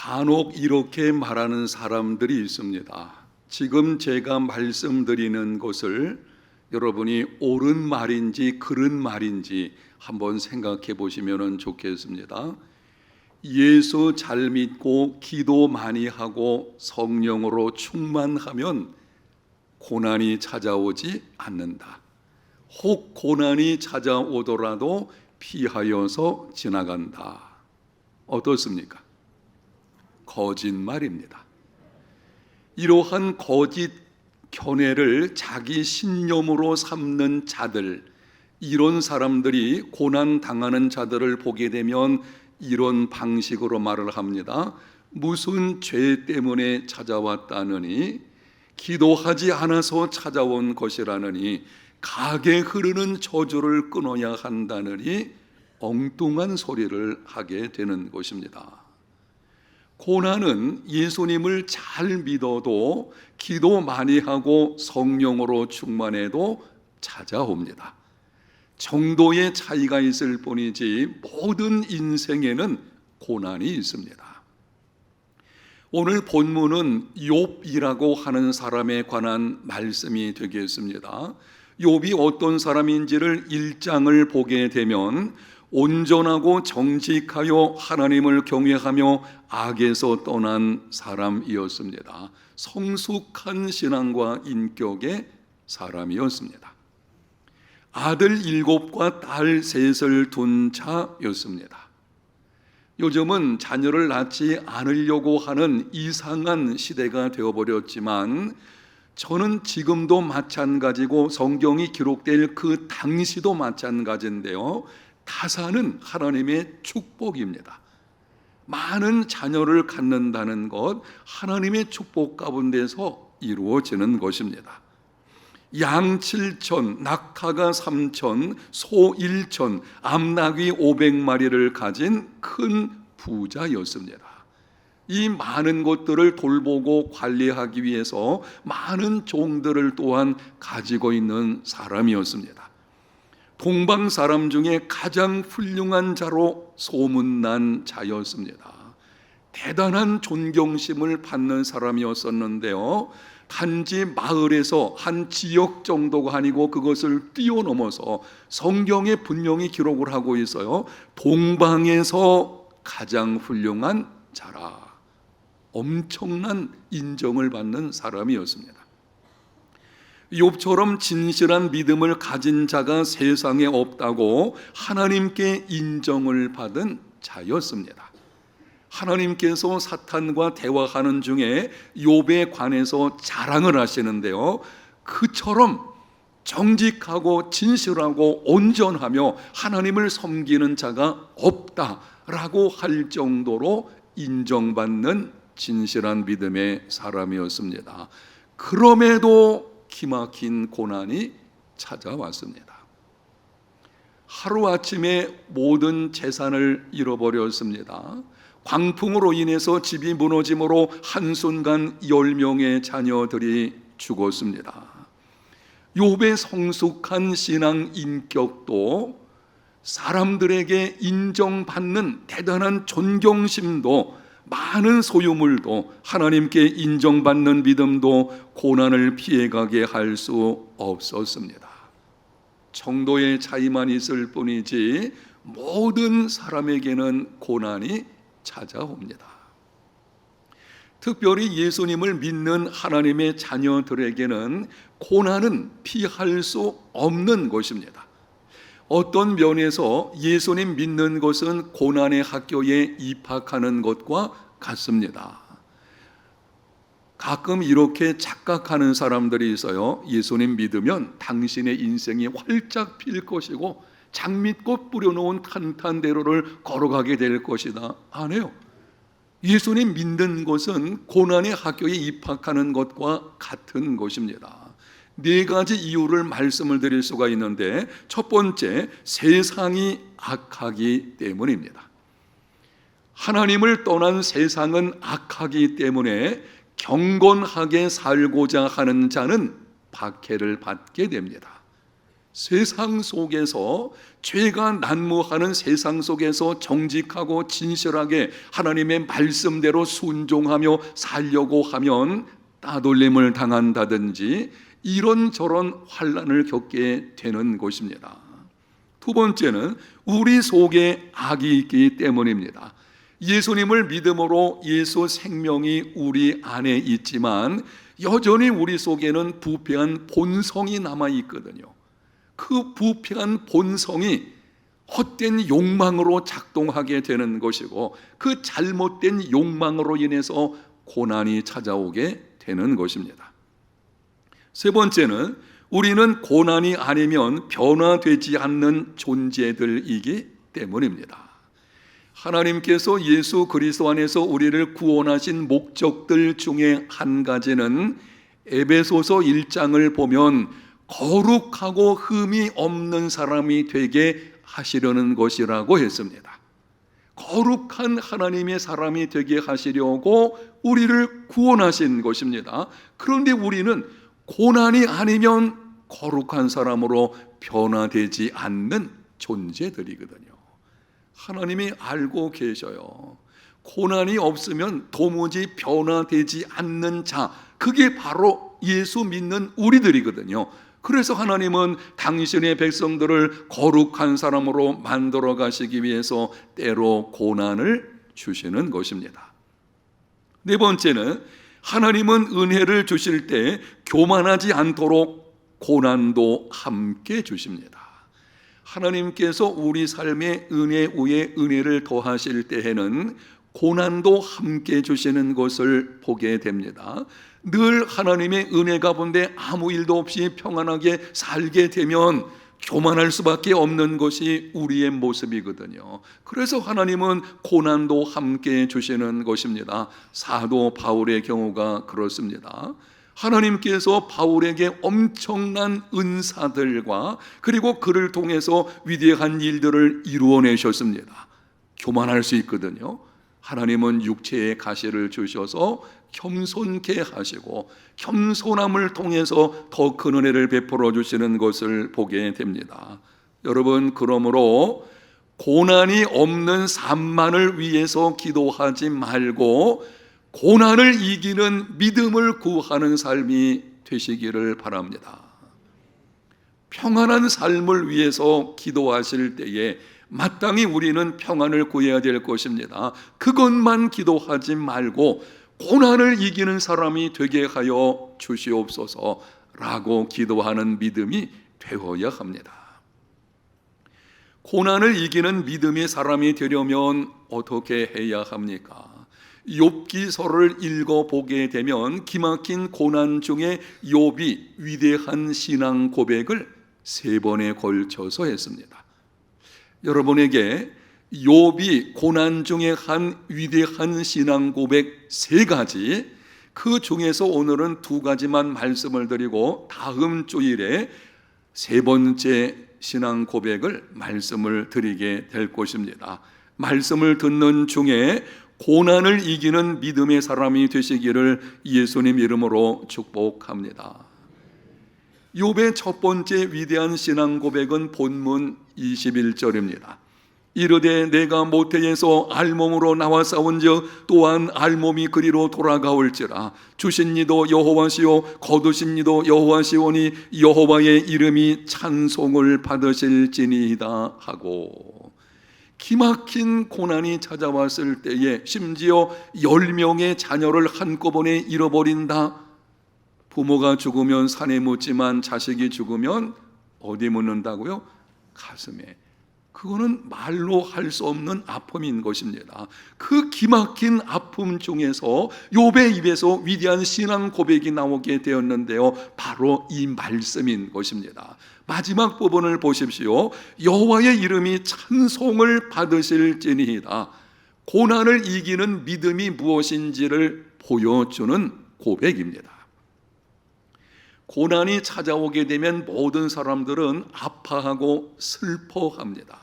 간혹 이렇게 말하는 사람들이 있습니다. 지금 제가 말씀드리는 것을 여러분이 옳은 말인지 그른 말인지 한번 생각해 보시면 좋겠습니다. 예수 잘 믿고 기도 많이 하고 성령으로 충만하면 고난이 찾아오지 않는다. 혹 고난이 찾아오더라도 피하여서 지나간다. 어떻습니까? 거짓말입니다. 이러한 거짓 견해를 자기 신념으로 삼는 자들, 이런 사람들이 고난 당하는 자들을 보게 되면 이런 방식으로 말을 합니다. 무슨 죄 때문에 찾아왔다느니, 기도하지 않아서 찾아온 것이라느니, 강에 흐르는 저주를 끊어야 한다느니 엉뚱한 소리를 하게 되는 것입니다. 고난은 예수님을 잘 믿어도 기도 많이 하고 성령으로 충만해도 찾아옵니다. 정도의 차이가 있을 뿐이지 모든 인생에는 고난이 있습니다. 오늘 본문은 욥이라고 하는 사람에 관한 말씀이 되겠습니다. 욥이 어떤 사람인지를 1장을 보게 되면 온전하고 정직하여 하나님을 경외하며 악에서 떠난 사람이었습니다. 성숙한 신앙과 인격의 사람이었습니다. 아들 7과 딸 3을 둔 자였습니다. 요즘은 자녀를 낳지 않으려고 하는 이상한 시대가 되어버렸지만 저는 지금도 마찬가지고 성경이 기록될 그 당시도 마찬가지인데요, 타산은 하나님의 축복입니다. 많은 자녀를 갖는다는 것, 하나님의 축복 가운데서 이루어지는 것입니다. 양 7천, 낙타가 3천, 소 1천, 암나귀 500마리를 가진 큰 부자였습니다. 이 많은 것들을 돌보고 관리하기 위해서 많은 종들을 또한 가지고 있는 사람이었습니다. 동방 사람 중에 가장 훌륭한 자로 소문난 자였습니다. 대단한 존경심을 받는 사람이었었는데요, 단지 마을에서 한 지역 정도가 아니고 그것을 뛰어넘어서 성경에 분명히 기록을 하고 있어요. 동방에서 가장 훌륭한 자라. 엄청난 인정을 받는 사람이었습니다. 욥처럼 진실한 믿음을 가진 자가 세상에 없다고 하나님께 인정을 받은 자였습니다. 하나님께서 사탄과 대화하는 중에 욥에 관해서 자랑을 하시는데요, 그처럼 정직하고 진실하고 온전하며 하나님을 섬기는 자가 없다라고 할 정도로 인정받는 진실한 믿음의 사람이었습니다. 그럼에도 기막힌 고난이 찾아왔습니다. 하루아침에 모든 재산을 잃어버렸습니다. 광풍으로 인해서 집이 무너짐으로 한순간 10명의 자녀들이 죽었습니다. 욥의 성숙한 신앙 인격도, 사람들에게 인정받는 대단한 존경심도, 많은 소유물도, 하나님께 인정받는 믿음도 고난을 피해가게 할 수 없었습니다. 정도의 차이만 있을 뿐이지 모든 사람에게는 고난이 찾아옵니다. 특별히 예수님을 믿는 하나님의 자녀들에게는 고난은 피할 수 없는 것입니다. 어떤 면에서 예수님 믿는 것은 고난의 학교에 입학하는 것과 같습니다. 가끔 이렇게 착각하는 사람들이 있어요. 예수님 믿으면 당신의 인생이 활짝 필 것이고 장미꽃 뿌려놓은 탄탄대로를 걸어가게 될 것이다. 아니에요. 예수님 믿는 것은 고난의 학교에 입학하는 것과 같은 것입니다. 4가지 이유를 말씀을 드릴 수가 있는데, 첫 번째, 세상이 악하기 때문입니다. 하나님을 떠난 세상은 악하기 때문에 경건하게 살고자 하는 자는 박해를 받게 됩니다. 세상 속에서, 죄가 난무하는 세상 속에서 정직하고 진실하게 하나님의 말씀대로 순종하며 살려고 하면 따돌림을 당한다든지 이런저런 환난을 겪게 되는 것입니다. 두 번째는 우리 속에 악이 있기 때문입니다. 예수님을 믿음으로 예수 생명이 우리 안에 있지만 여전히 우리 속에는 부패한 본성이 남아 있거든요. 그 부패한 본성이 헛된 욕망으로 작동하게 되는 것이고, 그 잘못된 욕망으로 인해서 고난이 찾아오게 되는 것입니다. 세 번째는 우리는 고난이 아니면 변화되지 않는 존재들이기 때문입니다. 하나님께서 예수 그리스도 안에서 우리를 구원하신 목적들 중에 한 가지는 에베소서 1장을 보면 거룩하고 흠이 없는 사람이 되게 하시려는 것이라고 했습니다. 거룩한 하나님의 사람이 되게 하시려고 우리를 구원하신 것입니다. 그런데 우리는 고난이 아니면 거룩한 사람으로 변화되지 않는 존재들이거든요. 하나님이 알고 계셔요. 고난이 없으면 도무지 변화되지 않는 자, 그게 바로 예수 믿는 우리들이거든요. 그래서 하나님은 당신의 백성들을 거룩한 사람으로 만들어 가시기 위해서 때로 고난을 주시는 것입니다. 네 번째는 하나님은 은혜를 주실 때 교만하지 않도록 고난도 함께 주십니다. 하나님께서 우리 삶의 은혜 위에 은혜를 더하실 때에는 고난도 함께 주시는 것을 보게 됩니다. 늘 하나님의 은혜 가운데 아무 일도 없이 평안하게 살게 되면 교만할 수밖에 없는 것이 우리의 모습이거든요. 그래서 하나님은 고난도 함께 주시는 것입니다. 사도 바울의 경우가 그렇습니다. 하나님께서 바울에게 엄청난 은사들과 그리고 그를 통해서 위대한 일들을 이루어내셨습니다. 교만할 수 있거든요. 하나님은 육체의 가시를 주셔서 겸손케 하시고 겸손함을 통해서 더 큰 은혜를 베풀어 주시는 것을 보게 됩니다. 여러분, 그러므로 고난이 없는 삶만을 위해서 기도하지 말고 고난을 이기는 믿음을 구하는 삶이 되시기를 바랍니다. 평안한 삶을 위해서 기도하실 때에 마땅히 우리는 평안을 구해야 될 것입니다. 그것만 기도하지 말고 고난을 이기는 사람이 되게 하여 주시옵소서라고 기도하는 믿음이 되어야 합니다. 고난을 이기는 믿음의 사람이 되려면 어떻게 해야 합니까? 욥기서를 읽어보게 되면 기막힌 고난 중에 욥이 위대한 신앙 고백을 3번에 걸쳐서 했습니다. 여러분에게 욥이 고난 중에 한 위대한 신앙 고백 3가지, 그 중에서 오늘은 2가지만 말씀을 드리고 다음 주일에 3번째 신앙 고백을 말씀을 드리게 될 것입니다. 말씀을 듣는 중에 고난을 이기는 믿음의 사람이 되시기를 예수님 이름으로 축복합니다. 욥의 첫 번째 위대한 신앙 고백은 본문 21절입니다. 이르되 내가 모태에서 알몸으로 나와 싸운즉 또한 알몸이 그리로 돌아가올지라. 주신 이도 여호와시요 거두신 이도 여호와시오니 여호와의 이름이 찬송을 받으실지니이다 하고, 기막힌 고난이 찾아왔을 때에 심지어 10명의 자녀를 한꺼번에 잃어버린다. 부모가 죽으면 산에 묻지만 자식이 죽으면 어디 묻는다고요? 가슴에. 그거는 말로 할 수 없는 아픔인 것입니다. 그 기막힌 아픔 중에서 욥의 입에서 위대한 신앙 고백이 나오게 되었는데요, 바로 이 말씀인 것입니다. 마지막 부분을 보십시오. 여호와의 이름이 찬송을 받으실지니이다. 고난을 이기는 믿음이 무엇인지를 보여주는 고백입니다. 고난이 찾아오게 되면 모든 사람들은 아파하고 슬퍼합니다.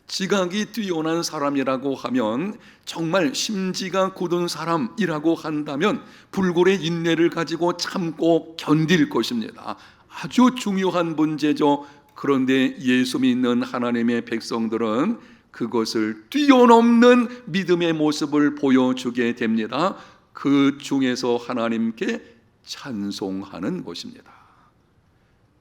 지각이 뛰어난 사람이라고 하면, 정말 심지가 굳은 사람이라고 한다면 불굴의 인내를 가지고 참고 견딜 것입니다. 아주 중요한 문제죠. 그런데 예수 믿는 하나님의 백성들은 그것을 뛰어넘는 믿음의 모습을 보여주게 됩니다. 그 중에서 하나님께 찬송하는 것입니다.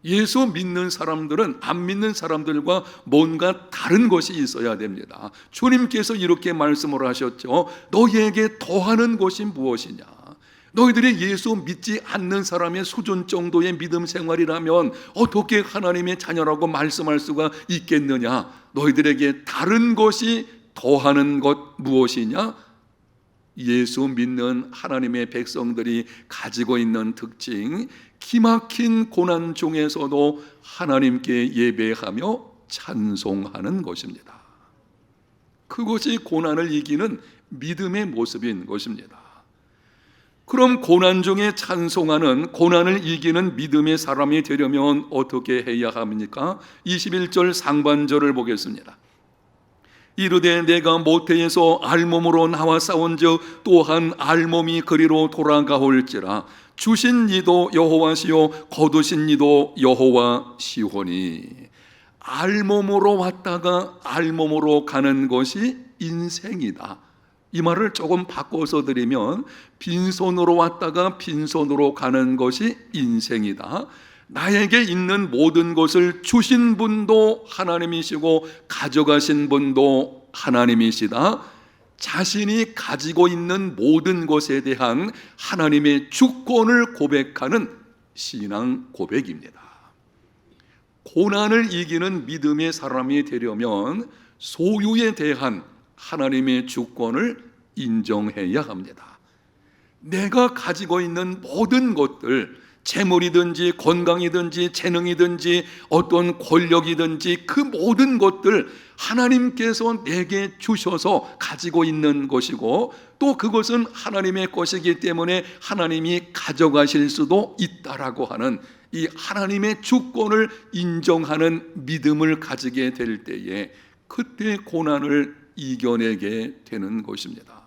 예수 믿는 사람들은 안 믿는 사람들과 뭔가 다른 것이 있어야 됩니다. 주님께서 이렇게 말씀을 하셨죠. 너희에게 더하는 것이 무엇이냐? 너희들이 예수 믿지 않는 사람의 수준 정도의 믿음 생활이라면 어떻게 하나님의 자녀라고 말씀할 수가 있겠느냐? 너희들에게 다른 것이 더하는 것 무엇이냐? 예수 믿는 하나님의 백성들이 가지고 있는 특징, 기막힌 고난 중에서도 하나님께 예배하며 찬송하는 것입니다. 그것이 고난을 이기는 믿음의 모습인 것입니다. 그럼 고난 중에 찬송하는, 고난을 이기는 믿음의 사람이 되려면 어떻게 해야 합니까? 21절 상반절을 보겠습니다. 이르되 내가 모태에서 알몸으로 나와 싸운즉 또한 알몸이 그리로 돌아가올지라. 주신 이도 여호와시요 거두신 이도 여호와시오니. 알몸으로 왔다가 알몸으로 가는 것이 인생이다. 이 말을 조금 바꿔서 드리면 빈손으로 왔다가 빈손으로 가는 것이 인생이다. 나에게 있는 모든 것을 주신 분도 하나님이시고 가져가신 분도 하나님이시다. 자신이 가지고 있는 모든 것에 대한 하나님의 주권을 고백하는 신앙 고백입니다. 고난을 이기는 믿음의 사람이 되려면 소유에 대한 하나님의 주권을 인정해야 합니다. 내가 가지고 있는 모든 것들, 재물이든지 건강이든지 재능이든지 어떤 권력이든지 그 모든 것들 하나님께서 내게 주셔서 가지고 있는 것이고 또 그것은 하나님의 것이기 때문에 하나님이 가져가실 수도 있다라고 하는 이 하나님의 주권을 인정하는 믿음을 가지게 될 때에 그때 고난을 이겨내게 되는 것입니다.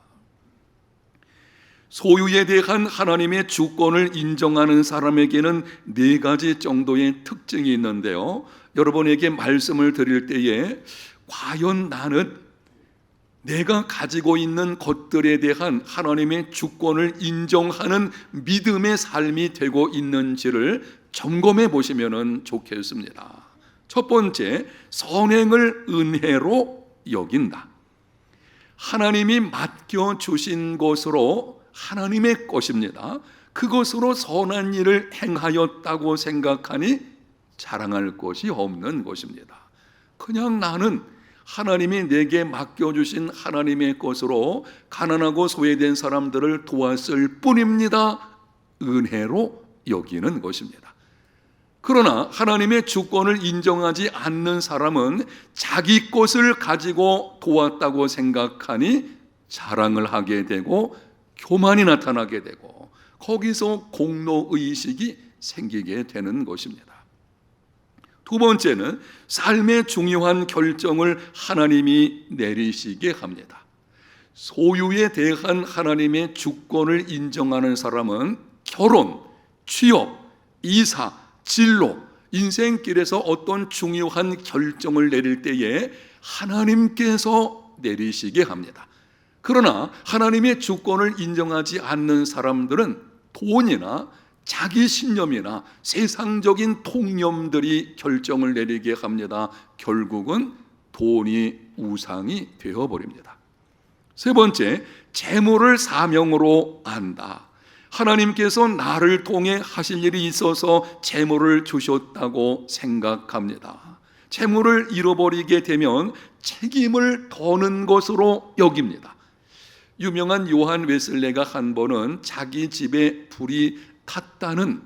소유에 대한 하나님의 주권을 인정하는 사람에게는 4가지 정도의 특징이 있는데요. 여러분에게 말씀을 드릴 때에 과연 나는 내가 가지고 있는 것들에 대한 하나님의 주권을 인정하는 믿음의 삶이 되고 있는지를 점검해 보시면 좋겠습니다. 첫 번째, 선행을 은혜로 여긴다. 하나님이 맡겨주신 것으로 하나님의 것입니다. 그것으로 선한 일을 행하였다고 생각하니 자랑할 것이 없는 것입니다. 그냥 나는 하나님이 내게 맡겨주신 하나님의 것으로 가난하고 소외된 사람들을 도왔을 뿐입니다. 은혜로 여기는 것입니다. 그러나 하나님의 주권을 인정하지 않는 사람은 자기 것을 가지고 도왔다고 생각하니 자랑을 하게 되고 교만이 나타나게 되고 거기서 공로의식이 생기게 되는 것입니다. 두 번째는 삶의 중요한 결정을 하나님이 내리시게 합니다. 소유에 대한 하나님의 주권을 인정하는 사람은 결혼, 취업, 이사, 진로, 인생길에서 어떤 중요한 결정을 내릴 때에 하나님께서 내리시게 합니다. 그러나 하나님의 주권을 인정하지 않는 사람들은 돈이나 자기 신념이나 세상적인 통념들이 결정을 내리게 합니다. 결국은 돈이 우상이 되어버립니다. 세 번째, 재물을 사명으로 안다. 하나님께서 나를 통해 하실 일이 있어서 재물을 주셨다고 생각합니다. 재물을 잃어버리게 되면 책임을 더는 것으로 여깁니다. 유명한 요한 웨슬레가 한 번은 자기 집에 불이 탔다는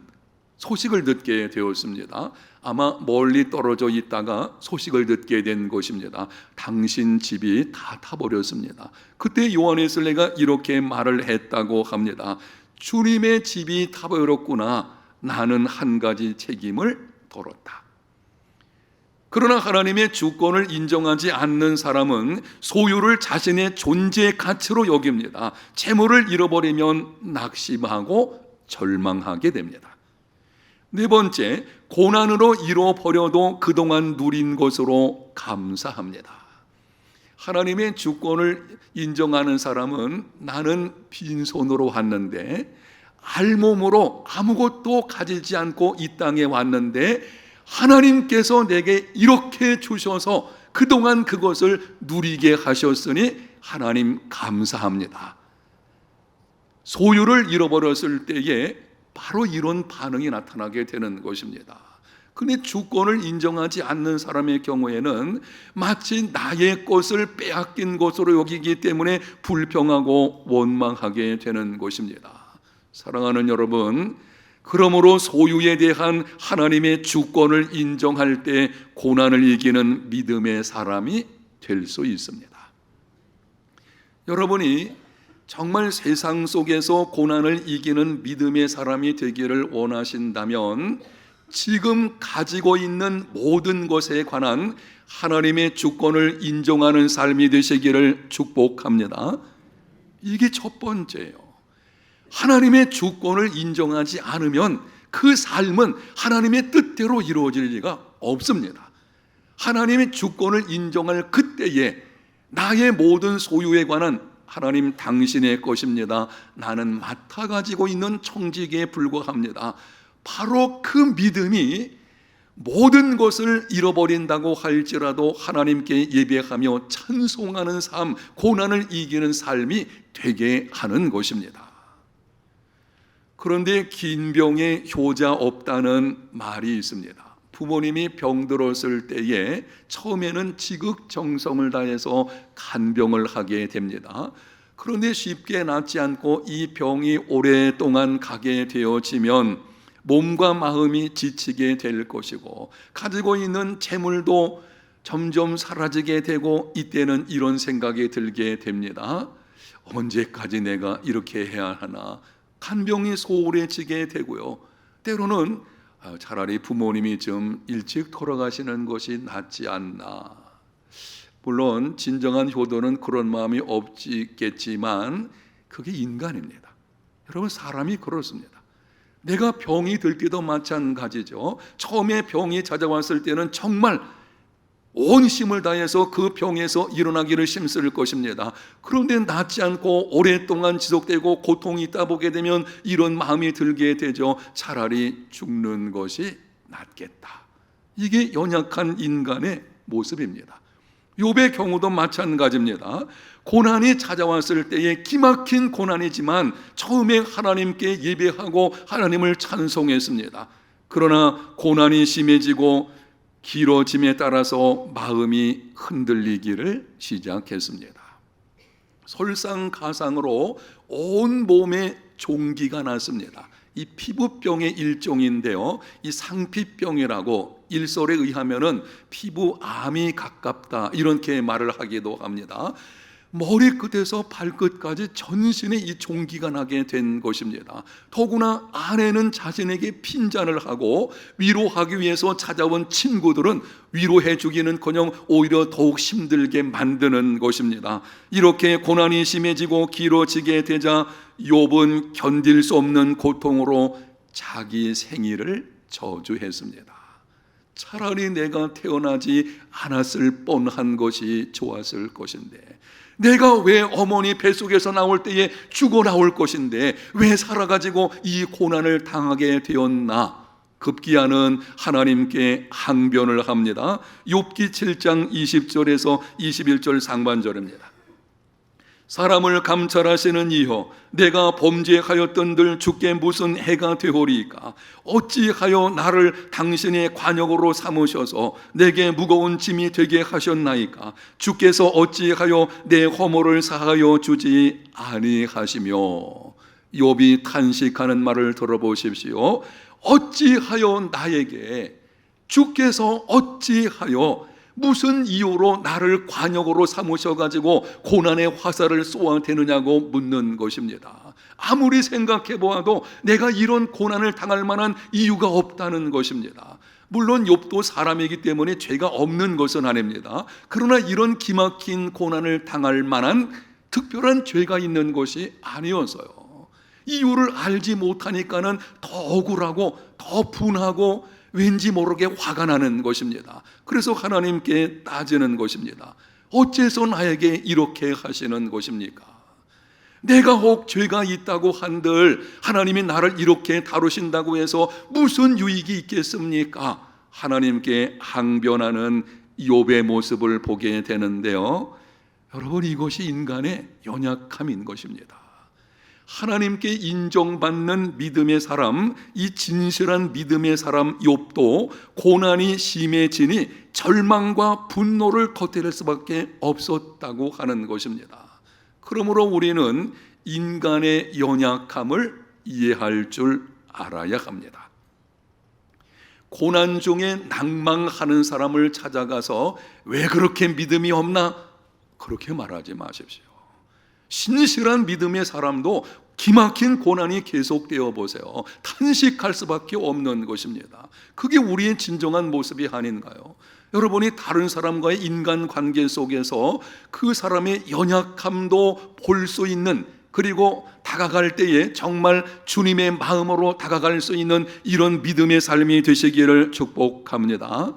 소식을 듣게 되었습니다. 아마 멀리 떨어져 있다가 소식을 듣게 된 것입니다. 당신 집이 다 타버렸습니다. 그때 요한 웨슬레가 이렇게 말을 했다고 합니다. 주님의 집이 타버렸구나. 나는 한 가지 책임을 덜었다. 그러나 하나님의 주권을 인정하지 않는 사람은 소유를 자신의 존재 가치로 여깁니다. 재물을 잃어버리면 낙심하고 절망하게 됩니다. 네 번째, 고난으로 잃어버려도 그동안 누린 것으로 감사합니다. 하나님의 주권을 인정하는 사람은 나는 빈손으로 왔는데, 알몸으로 아무것도 가지지 않고 이 땅에 왔는데 하나님께서 내게 이렇게 주셔서 그동안 그것을 누리게 하셨으니 하나님 감사합니다. 소유를 잃어버렸을 때에 바로 이런 반응이 나타나게 되는 것입니다. 근데 주권을 인정하지 않는 사람의 경우에는 마치 나의 것을 빼앗긴 것으로 여기기 때문에 불평하고 원망하게 되는 것입니다. 사랑하는 여러분, 그러므로 소유에 대한 하나님의 주권을 인정할 때 고난을 이기는 믿음의 사람이 될 수 있습니다. 여러분이 정말 세상 속에서 고난을 이기는 믿음의 사람이 되기를 원하신다면 지금 가지고 있는 모든 것에 관한 하나님의 주권을 인정하는 삶이 되시기를 축복합니다. 이게 첫 번째예요. 하나님의 주권을 인정하지 않으면 그 삶은 하나님의 뜻대로 이루어질 리가 없습니다. 하나님의 주권을 인정할 그때에 나의 모든 소유에 관한 하나님 당신의 것입니다. 나는 맡아 가지고 있는 청지기에 불과합니다. 바로 그 믿음이 모든 것을 잃어버린다고 할지라도 하나님께 예배하며 찬송하는 삶, 고난을 이기는 삶이 되게 하는 것입니다. 그런데 긴 병에 효자 없다는 말이 있습니다. 부모님이 병들었을 때에 처음에는 지극정성을 다해서 간병을 하게 됩니다. 그런데 쉽게 낫지 않고 이 병이 오랫동안 가게 되어지면 몸과 마음이 지치게 될 것이고 가지고 있는 재물도 점점 사라지게 되고 이때는 이런 생각이 들게 됩니다. 언제까지 내가 이렇게 해야 하나? 간병이 소홀해지게 되고요. 때로는 차라리 부모님이 좀 일찍 돌아가시는 것이 낫지 않나. 물론 진정한 효도는 그런 마음이 없겠지만 그게 인간입니다. 여러분, 사람이 그렇습니다. 내가 병이 들 때도 마찬가지죠. 처음에 병이 찾아왔을 때는 정말 온 힘을 다해서 그 병에서 일어나기를 힘쓸 것입니다. 그런데 낫지 않고 오랫동안 지속되고 고통이 있다 보게 되면 이런 마음이 들게 되죠. 차라리 죽는 것이 낫겠다. 이게 연약한 인간의 모습입니다. 욥의 경우도 마찬가지입니다. 고난이 찾아왔을 때에 기막힌 고난이지만 처음에 하나님께 예배하고 하나님을 찬송했습니다. 그러나 고난이 심해지고 길어짐에 따라서 마음이 흔들리기를 시작했습니다. 설상가상으로 온 몸에 종기가 났습니다. 이 피부병의 일종인데요, 이 상피병이라고 일설에 의하면은 피부암이 가깝다 이렇게 말을 하기도 합니다. 머리끝에서 발끝까지 전신에 이 종기가 나게 된 것입니다. 더구나 아내는 자신에게 핀잔을 하고 위로하기 위해서 찾아온 친구들은 위로해 주기는커녕 오히려 더욱 힘들게 만드는 것입니다. 이렇게 고난이 심해지고 길어지게 되자 욥은 견딜 수 없는 고통으로 자기 생일을 저주했습니다. 차라리 내가 태어나지 않았을 뻔한 것이 좋았을 것인데, 내가 왜 어머니 뱃속에서 나올 때에 죽어 나올 것인데 왜 살아가지고 이 고난을 당하게 되었나? 급기야는 하나님께 항변을 합니다. 욥기 7장 20절에서 21절 상반절입니다. 사람을 감찰하시는 이여, 내가 범죄하였던들 주께 무슨 해가 되오리이까? 어찌하여 나를 당신의 관역으로 삼으셔서 내게 무거운 짐이 되게 하셨나이까? 주께서 어찌하여 내 허물을 사하여 주지 아니하시며? 욥이 탄식하는 말을 들어보십시오. 어찌하여 나에게, 주께서 어찌하여 무슨 이유로 나를 관역으로 삼으셔가지고 고난의 화살을 쏘아대느냐고 묻는 것입니다. 아무리 생각해 보아도 내가 이런 고난을 당할 만한 이유가 없다는 것입니다. 물론 욥도 사람이기 때문에 죄가 없는 것은 아닙니다. 그러나 이런 기막힌 고난을 당할 만한 특별한 죄가 있는 것이 아니어서요. 이유를 알지 못하니까는 더 억울하고 더 분하고 왠지 모르게 화가 나는 것입니다. 그래서 하나님께 따지는 것입니다. 어째서 나에게 이렇게 하시는 것입니까? 내가 혹 죄가 있다고 한들 하나님이 나를 이렇게 다루신다고 해서 무슨 유익이 있겠습니까? 하나님께 항변하는 욥의 모습을 보게 되는데요, 여러분, 이것이 인간의 연약함인 것입니다. 하나님께 인정받는 믿음의 사람, 이 진실한 믿음의 사람 욥도 고난이 심해지니 절망과 분노를 터뜨릴 수밖에 없었다고 하는 것입니다. 그러므로 우리는 인간의 연약함을 이해할 줄 알아야 합니다. 고난 중에 낭망하는 사람을 찾아가서 왜 그렇게 믿음이 없나? 그렇게 말하지 마십시오. 신실한 믿음의 사람도 기막힌 고난이 계속되어 보세요. 탄식할 수밖에 없는 것입니다. 그게 우리의 진정한 모습이 아닌가요? 여러분이 다른 사람과의 인간관계 속에서 그 사람의 연약함도 볼 수 있는, 그리고 다가갈 때에 정말 주님의 마음으로 다가갈 수 있는 이런 믿음의 삶이 되시기를 축복합니다.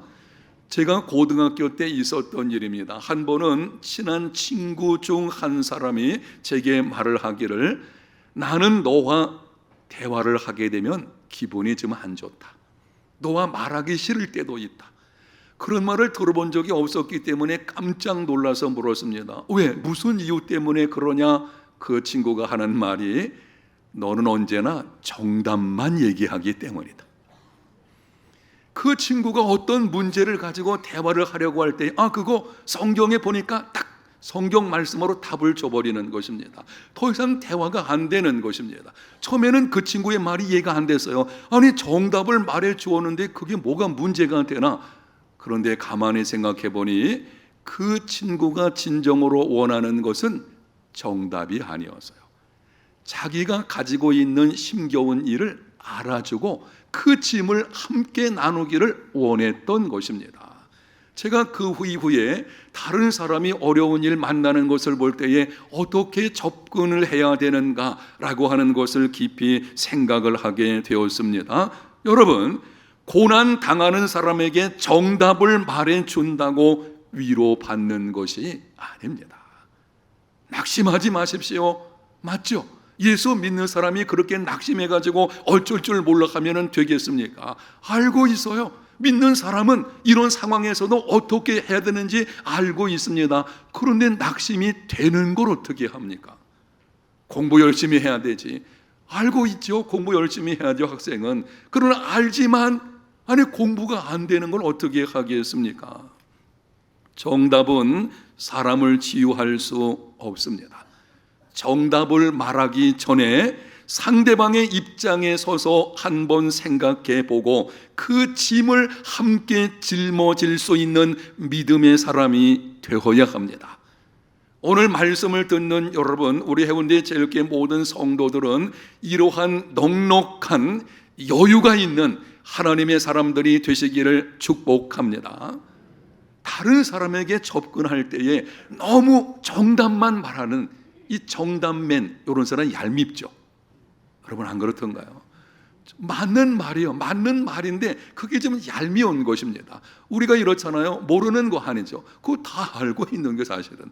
제가 고등학교 때 있었던 일입니다. 한 번은 친한 친구 중 한 사람이 제게 말을 하기를, 나는 너와 대화를 하게 되면 기분이 좀 안 좋다. 너와 말하기 싫을 때도 있다. 그런 말을 들어본 적이 없었기 때문에 깜짝 놀라서 물었습니다. 왜? 무슨 이유 때문에 그러냐? 그 친구가 하는 말이, 너는 언제나 정답만 얘기하기 때문이다. 그 친구가 어떤 문제를 가지고 대화를 하려고 할 때, 그거 성경에 보니까 딱 성경 말씀으로 답을 줘버리는 것입니다. 더 이상 대화가 안 되는 것입니다. 처음에는 그 친구의 말이 이해가 안 됐어요. 아니, 정답을 말해 주었는데 그게 뭐가 문제가 되나? 그런데 가만히 생각해 보니 그 친구가 진정으로 원하는 것은 정답이 아니었어요. 자기가 가지고 있는 힘겨운 일을 알아주고 그 짐을 함께 나누기를 원했던 것입니다. 제가 그 이후에 다른 사람이 어려운 일 만나는 것을 볼 때에 어떻게 접근을 해야 되는가라고 하는 것을 깊이 생각을 하게 되었습니다. 여러분, 고난 당하는 사람에게 정답을 말해준다고 위로받는 것이 아닙니다. 낙심하지 마십시오. 맞죠? 예수 믿는 사람이 그렇게 낙심해가지고 어쩔 줄 몰라 하면 되겠습니까? 알고 있어요. 믿는 사람은 이런 상황에서도 어떻게 해야 되는지 알고 있습니다. 그런데 낙심이 되는 걸 어떻게 합니까? 공부 열심히 해야 되지. 알고 있죠. 공부 열심히 해야죠, 학생은. 그러나 알지만 공부가 안 되는 걸 어떻게 하겠습니까? 정답은 사람을 치유할 수 없습니다. 정답을 말하기 전에 상대방의 입장에 서서 한번 생각해 보고 그 짐을 함께 짊어질 수 있는 믿음의 사람이 되어야 합니다. 오늘 말씀을 듣는 여러분, 우리 해운대 제일교회 모든 성도들은 이러한 넉넉한 여유가 있는 하나님의 사람들이 되시기를 축복합니다. 다른 사람에게 접근할 때에 너무 정답만 말하는 이 정답맨, 이런 사람은 얄밉죠. 여러분, 안 그렇던가요? 맞는 말이요, 맞는 말인데 그게 좀 얄미운 것입니다. 우리가 이렇잖아요. 모르는 거 아니죠. 그거 다 알고 있는 게 사실은.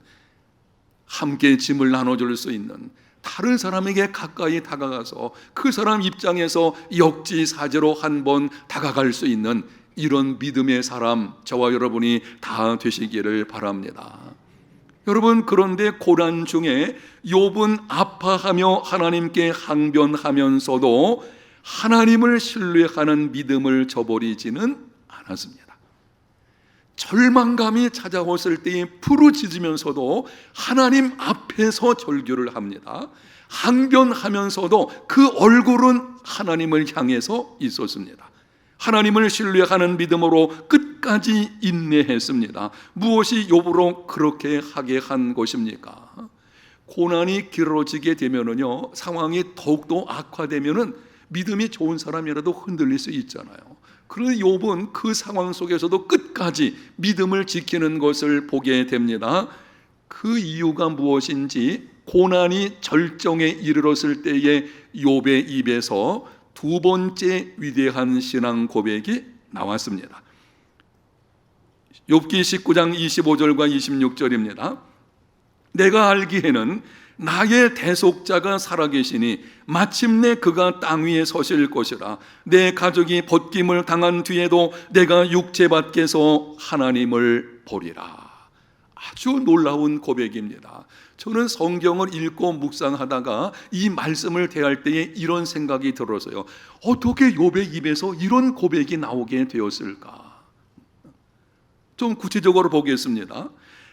함께 짐을 나눠줄 수 있는, 다른 사람에게 가까이 다가가서 그 사람 입장에서 역지사지로 한번 다가갈 수 있는 이런 믿음의 사람, 저와 여러분이 다 되시기를 바랍니다. 여러분, 그런데 고난 중에 욥은 아파하며 하나님께 항변하면서도 하나님을 신뢰하는 믿음을 저버리지는 않았습니다. 절망감이 찾아왔을 때에 부르짖으면서도 하나님 앞에서 절규를 합니다. 항변하면서도 그 얼굴은 하나님을 향해서 있었습니다. 하나님을 신뢰하는 믿음으로 끝까지 인내했습니다. 무엇이 욥으로 그렇게 하게 한 것입니까? 고난이 길어지게 되면은요, 상황이 더욱더 악화되면은 믿음이 좋은 사람이라도 흔들릴 수 있잖아요. 그런데 욥은 그 상황 속에서도 끝까지 믿음을 지키는 것을 보게 됩니다. 그 이유가 무엇인지 고난이 절정에 이르렀을 때에 욥의 입에서 두 번째 위대한 신앙 고백이 나왔습니다. 욥기 19장 25절과 26절입니다. 내가 알기에는 나의 대속자가 살아계시니 마침내 그가 땅 위에 서실 것이라. 내 가족이 벗김을 당한 뒤에도 내가 육체 밖에서 하나님을 보리라. 아주 놀라운 고백입니다. 저는 성경을 읽고 묵상하다가 이 말씀을 대할 때에 이런 생각이 들어서요. 어떻게 욥의 입에서 이런 고백이 나오게 되었을까? 좀 구체적으로 보겠습니다.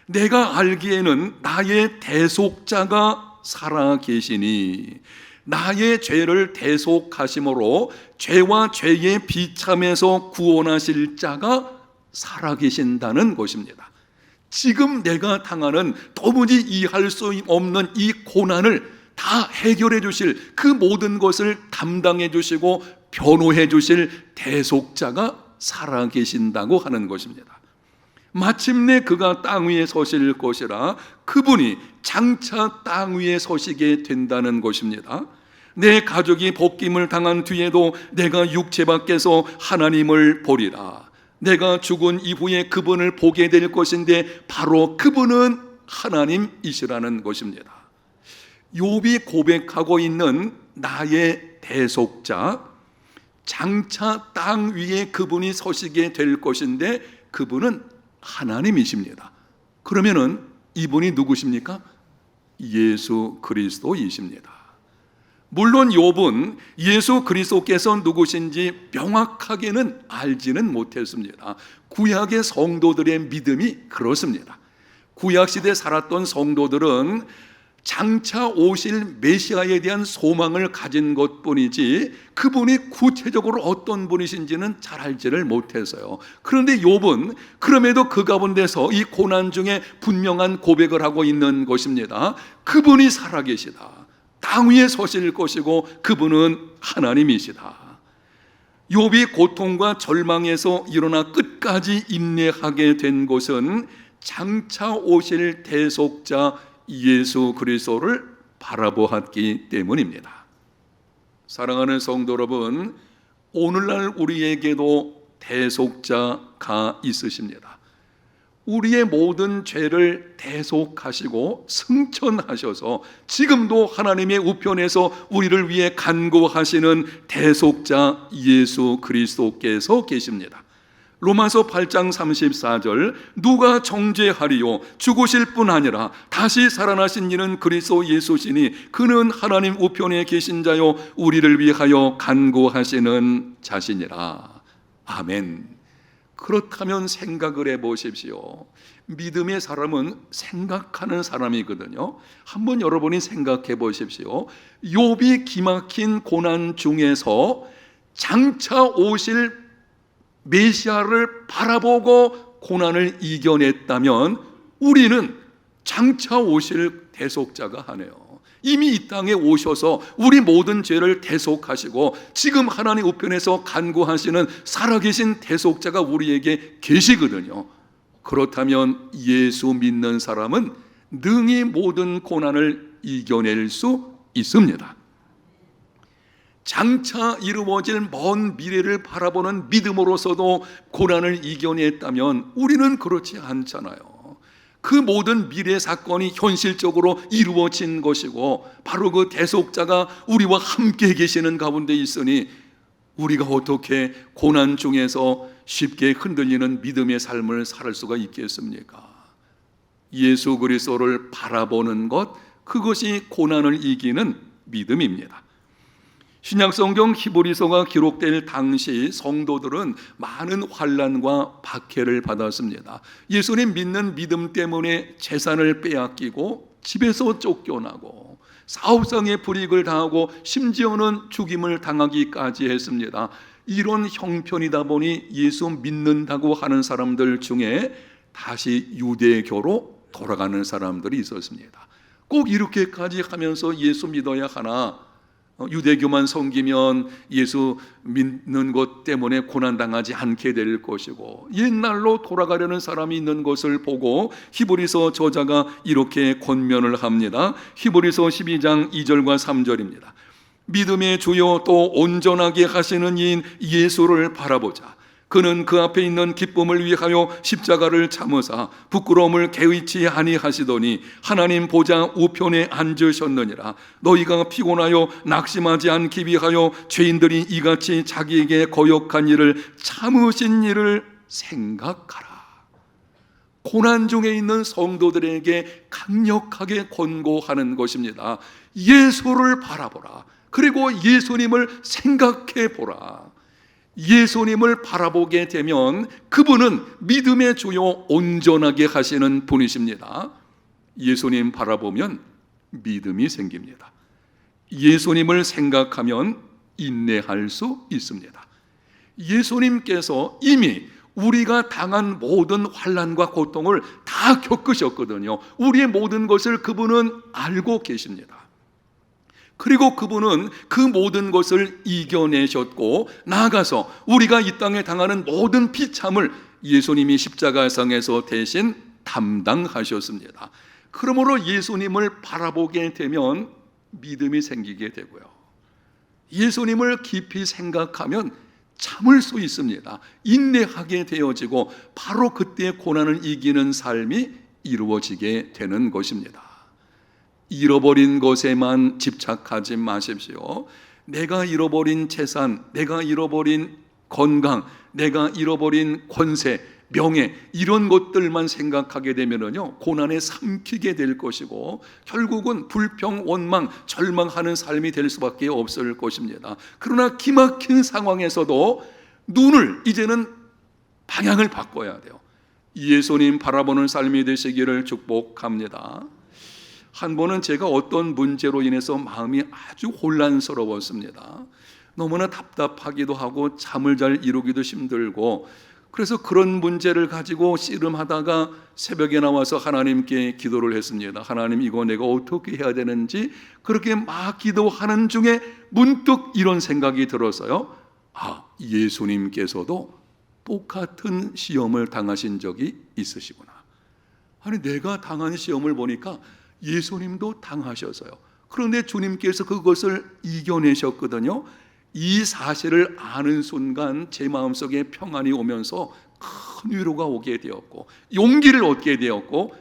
내가 알기에는 나의 대속자가 살아계시니, 나의 죄를 대속하심으로 죄와 죄의 비참에서 구원하실 자가 살아계신다는 것입니다. 지금 내가 당하는 도무지 이해할 수 없는 이 고난을 다 해결해 주실, 그 모든 것을 담당해 주시고 변호해 주실 대속자가 살아계신다고 하는 것입니다. 마침내 그가 땅 위에 서실 것이라. 그분이 장차 땅 위에 서시게 된다는 것입니다. 내 가족이 벗김을 당한 뒤에도 내가 육체 밖에서 하나님을 보리라. 내가 죽은 이후에 그분을 보게 될 것인데 바로 그분은 하나님이시라는 것입니다. 욥이 고백하고 있는 나의 대속자, 장차 땅 위에 그분이 서시게 될 것인데 그분은 하나님이십니다. 그러면은 이분이 누구십니까? 예수 그리스도이십니다. 물론 욥은 예수 그리스도께서 누구신지 명확하게는 알지는 못했습니다. 구약의 성도들의 믿음이 그렇습니다. 구약시대에 살았던 성도들은 장차 오실 메시아에 대한 소망을 가진 것뿐이지 그분이 구체적으로 어떤 분이신지는 잘 알지를 못해서요. 그런데 욥은 그럼에도 그 가운데서 이 고난 중에 분명한 고백을 하고 있는 것입니다. 그분이 살아계시다. 땅 위에 서실 것이고 그분은 하나님이시다. 욥이 고통과 절망에서 일어나 끝까지 인내하게 된 것은 장차 오실 대속자 예수 그리스도를 바라보았기 때문입니다. 사랑하는 성도 여러분, 오늘날 우리에게도 대속자가 있으십니다. 우리의 모든 죄를 대속하시고 승천하셔서 지금도 하나님의 우편에서 우리를 위해 간구하시는 대속자 예수 그리스도께서 계십니다. 로마서 8장 34절, 누가 정죄하리요? 죽으실 뿐 아니라 다시 살아나신 이는 그리스도 예수시니 그는 하나님 우편에 계신 자요 우리를 위하여 간구하시는 자시니라. 아멘. 그렇다면 생각을 해보십시오. 믿음의 사람은 생각하는 사람이거든요. 한번 여러분이 생각해 보십시오. 욥이 기막힌 고난 중에서 장차 오실 메시아를 바라보고 고난을 이겨냈다면 우리는 장차 오실 대속자가 하네요. 이미 이 땅에 오셔서 우리 모든 죄를 대속하시고 지금 하나님 우편에서 간구하시는 살아계신 대속자가 우리에게 계시거든요. 그렇다면 예수 믿는 사람은 능히 모든 고난을 이겨낼 수 있습니다. 장차 이루어질 먼 미래를 바라보는 믿음으로서도 고난을 이겨냈다면 우리는 그렇지 않잖아요. 그 모든 미래 사건이 현실적으로 이루어진 것이고 바로 그 대속자가 우리와 함께 계시는 가운데 있으니 우리가 어떻게 고난 중에서 쉽게 흔들리는 믿음의 삶을 살 수가 있겠습니까? 예수 그리스도를 바라보는 것, 그것이 고난을 이기는 믿음입니다. 신약성경 히브리서가 기록될 당시 성도들은 많은 환난과 박해를 받았습니다. 예수님 믿는 믿음 때문에 재산을 빼앗기고 집에서 쫓겨나고 사업상의 불이익을 당하고 심지어는 죽임을 당하기까지 했습니다. 이런 형편이다 보니 예수 믿는다고 하는 사람들 중에 다시 유대교로 돌아가는 사람들이 있었습니다. 꼭 이렇게까지 하면서 예수 믿어야 하나? 유대교만 섬기면 예수 믿는 것 때문에 고난당하지 않게 될 것이고, 옛날로 돌아가려는 사람이 있는 것을 보고 히브리서 저자가 이렇게 권면을 합니다. 히브리서 12장 2절과 3절입니다. 믿음의 주요 또 온전하게 하시는 이인 예수를 바라보자. 그는 그 앞에 있는 기쁨을 위하여 십자가를 참으사 부끄러움을 개의치 아니하시더니 하나님 보좌 우편에 앉으셨느니라. 너희가 피곤하여 낙심하지 않기 위하여 죄인들이 이같이 자기에게 거역한 일을 참으신 일을 생각하라. 고난 중에 있는 성도들에게 강력하게 권고하는 것입니다. 예수를 바라보라. 그리고 예수님을 생각해 보라. 예수님을 바라보게 되면 그분은 믿음의 주요 온전하게 하시는 분이십니다. 예수님 바라보면 믿음이 생깁니다. 예수님을 생각하면 인내할 수 있습니다. 예수님께서 이미 우리가 당한 모든 환난과 고통을 다 겪으셨거든요. 우리의 모든 것을 그분은 알고 계십니다. 그리고 그분은 그 모든 것을 이겨내셨고, 나아가서 우리가 이 땅에 당하는 모든 비참을 예수님이 십자가상에서 대신 담당하셨습니다. 그러므로 예수님을 바라보게 되면 믿음이 생기게 되고요, 예수님을 깊이 생각하면 참을 수 있습니다. 인내하게 되어지고 바로 그때 고난을 이기는 삶이 이루어지게 되는 것입니다. 잃어버린 것에만 집착하지 마십시오. 내가 잃어버린 재산, 내가 잃어버린 건강, 내가 잃어버린 권세, 명예, 이런 것들만 생각하게 되면요, 고난에 삼키게 될 것이고 결국은 불평, 원망, 절망하는 삶이 될 수밖에 없을 것입니다. 그러나 기막힌 상황에서도 눈을, 이제는 방향을 바꿔야 돼요. 예수님 바라보는 삶이 되시기를 축복합니다. 한 번은 제가 어떤 문제로 인해서 마음이 아주 혼란스러웠습니다. 너무나 답답하기도 하고 잠을 잘 이루기도 힘들고, 그래서 그런 문제를 가지고 씨름하다가 새벽에 나와서 하나님께 기도를 했습니다. 하나님, 이거 내가 어떻게 해야 되는지. 그렇게 막 기도하는 중에 문득 이런 생각이 들어서요, 예수님께서도 똑같은 시험을 당하신 적이 있으시구나. 아니, 내가 당한 시험을 보니까 예수님도 당하셔서요. 그런데 주님께서 그것을 이겨내셨거든요. 이 사실을 아는 순간 제 마음속에 평안이 오면서 큰 위로가 오게 되었고, 용기를 얻게 되었고,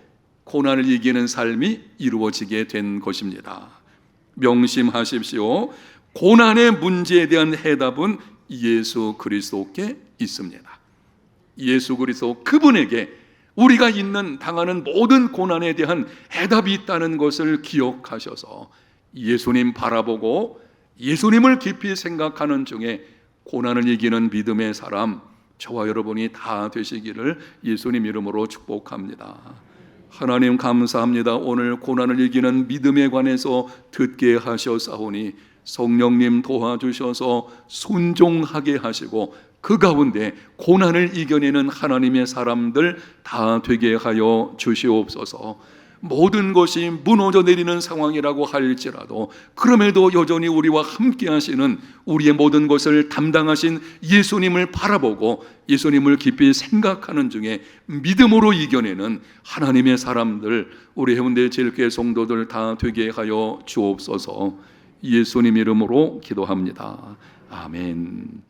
고난을 이기는 삶이 이루어지게 된 것입니다. 명심하십시오. 고난의 문제에 대한 해답은 예수 그리스도께 있습니다. 예수 그리스도, 그분에게 우리가 당하는 모든 고난에 대한 해답이 있다는 것을 기억하셔서 예수님 바라보고 예수님을 깊이 생각하는 중에 고난을 이기는 믿음의 사람, 저와 여러분이 다 되시기를 예수님 이름으로 축복합니다. 하나님 감사합니다. 오늘 고난을 이기는 믿음에 관해서 듣게 하셨사오니 성령님 도와주셔서 순종하게 하시고 그 가운데 고난을 이겨내는 하나님의 사람들 다 되게 하여 주시옵소서. 모든 것이 무너져 내리는 상황이라고 할지라도 그럼에도 여전히 우리와 함께 하시는, 우리의 모든 것을 담당하신 예수님을 바라보고 예수님을 깊이 생각하는 중에 믿음으로 이겨내는 하나님의 사람들, 우리 해운대 제일교회 성도들 다 되게 하여 주옵소서. 예수님 이름으로 기도합니다. 아멘.